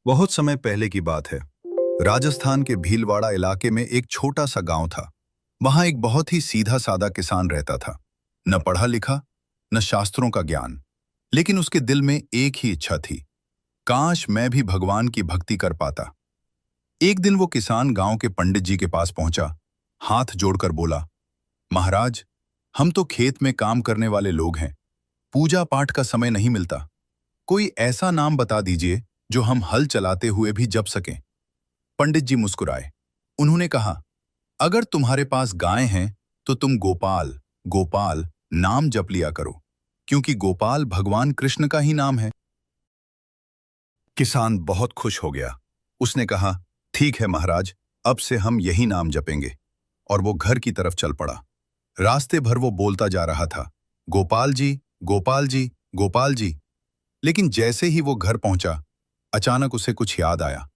बहुत समय पहले की बात है। राजस्थान के भीलवाड़ा इलाके में एक छोटा सा गांव था। वहां एक बहुत ही सीधा सादा किसान रहता था। न पढ़ा लिखा, न शास्त्रों का ज्ञान, लेकिन उसके दिल में एक ही इच्छा थी, काश मैं भी भगवान की भक्ति कर पाता। एक दिन वो किसान गांव के पंडित जी के पास पहुंचा, हाथ जोड़कर बोला, महाराज, हम तो खेत में काम करने वाले लोग हैं, पूजा पाठ का समय नहीं मिलता। कोई ऐसा नाम बता दीजिए जो हम हल चलाते हुए भी जप सकें। पंडित जी मुस्कुराए। उन्होंने कहा, अगर तुम्हारे पास गाय हैं तो तुम गोपाल गोपाल नाम जप लिया करो, क्योंकि गोपाल भगवान कृष्ण का ही नाम है। किसान बहुत खुश हो गया। उसने कहा, ठीक है महाराज, अब से हम यही नाम जपेंगे। और वो घर की तरफ चल पड़ा। रास्ते भर वो बोलता जा रहा था, गोपाल जी, गोपाल जी, गोपाल जी। लेकिन जैसे ही वो घर पहुंचा, अचानक उसे कुछ याद आया।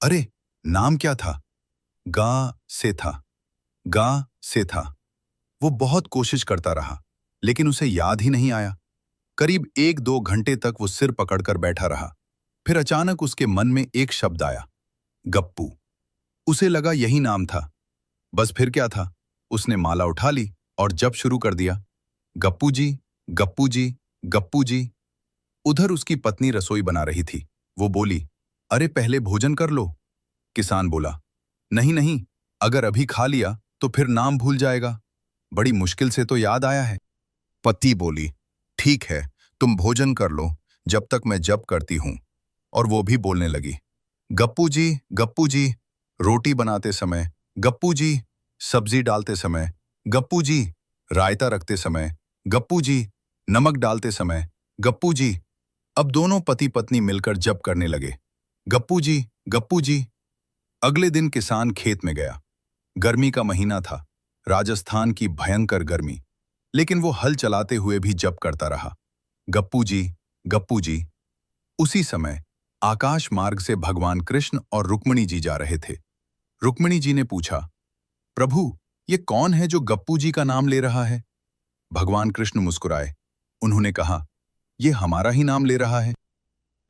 अरे, नाम क्या था? गा से था। गा से था। वो बहुत कोशिश करता रहा, लेकिन उसे याद ही नहीं आया। करीब 1-2 घंटे तक वो सिर पकड़कर बैठा रहा। फिर अचानक उसके मन में एक शब्द आया, गप्पू। उसे लगा यही नाम था। बस फिर क्या था, उसने माला उठा ली और जप शुरू कर दिया, गप्पू जी, गप्पू जी, गप्पू जी। उधर उसकी पत्नी रसोई बना रही थी। वो बोली, अरे पहले भोजन कर लो। किसान बोला, नहीं नहीं, अगर अभी खा लिया तो फिर नाम भूल जाएगा। बड़ी मुश्किल से तो याद आया है। पति बोली, ठीक है, तुम भोजन कर लो, जब तक मैं जप करती हूं। और वो भी बोलने लगी, गप्पू जी, रोटी बनाते समय, गप्पू जी, सब्जी डालते समय, गप्पू जी, रायता रखते समय, गप्पू जी, नमक डालते समय, गप्पू जी। अब दोनों पति पत्नी मिलकर जप करने लगे, गप्पू जी, गप्पू जी। अगले दिन किसान खेत में गया। गर्मी का महीना था, राजस्थान की भयंकर गर्मी। लेकिन वो हल चलाते हुए भी जप करता रहा, गप्पू जी, गप्पू जी। उसी समय आकाश मार्ग से भगवान कृष्ण और रुक्मिणी जी जा रहे थे। रुक्मिणी जी ने पूछा, प्रभु, ये कौन है जो गप्पू जी का नाम ले रहा है? भगवान कृष्ण मुस्कुराए। उन्होंने कहा, ये हमारा ही नाम ले रहा है।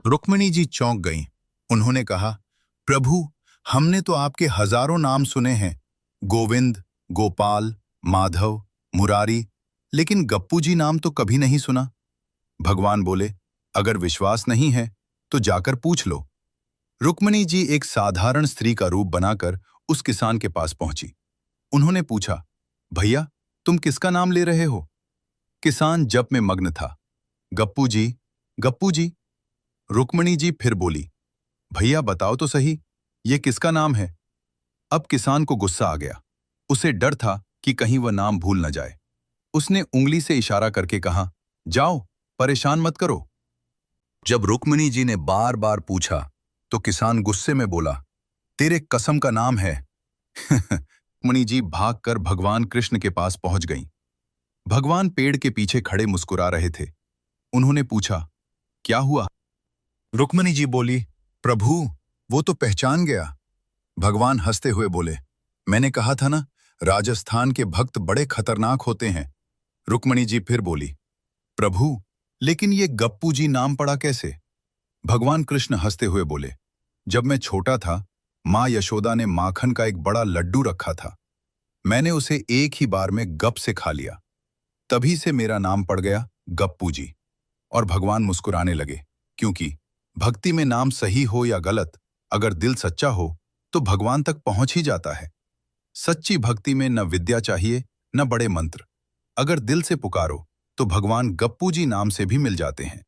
रुक्मिणी जी चौंक गईं। उन्होंने कहा, प्रभु, हमने तो आपके हजारों नाम सुने हैं, गोविंद, गोपाल, माधव, मुरारी, लेकिन गप्पू जी नाम तो कभी नहीं सुना। भगवान बोले, अगर विश्वास नहीं है तो जाकर पूछ लो। रुक्मिणी जी एक साधारण स्त्री का रूप बनाकर उस किसान के पास पहुंची। उन्होंने पूछा, भैया, तुम किसका नाम ले रहे हो? किसान जप में मग्न था, गप्पू जी, गप्पू जी। रुक्मिणी जी फिर बोली, भैया बताओ तो सही, ये किसका नाम है? अब किसान को गुस्सा आ गया। उसे डर था कि कहीं वह नाम भूल न जाए। उसने उंगली से इशारा करके कहा, जाओ, परेशान मत करो। जब रुक्मिणी जी ने बार बार पूछा तो किसान गुस्से में बोला, तेरे कसम का नाम है। रुक्मिणी जी भागकर भगवान कृष्ण के पास पहुंच गईं। भगवान पेड़ के पीछे खड़े मुस्कुरा रहे थे। उन्होंने पूछा, क्या हुआ? रुक्मिणी जी बोली, प्रभु, वो तो पहचान गया। भगवान हंसते हुए बोले, मैंने कहा था ना, राजस्थान के भक्त बड़े खतरनाक होते हैं। रुक्मिणी जी फिर बोली, प्रभु, लेकिन ये गप्पू जी नाम पड़ा कैसे? भगवान कृष्ण हंसते हुए बोले, जब मैं छोटा था, माँ यशोदा ने माखन का एक बड़ा लड्डू रखा था। मैंने उसे एक ही बार में गप से खा लिया। तभी से मेरा नाम पड़ गया गप्पू जी। और भगवान मुस्कुराने लगे, क्योंकि भक्ति में नाम सही हो या गलत, अगर दिल सच्चा हो तो भगवान तक पहुंच ही जाता है। सच्ची भक्ति में न विद्या चाहिए, न बड़े मंत्र। अगर दिल से पुकारो तो भगवान गप्पू जी नाम से भी मिल जाते हैं।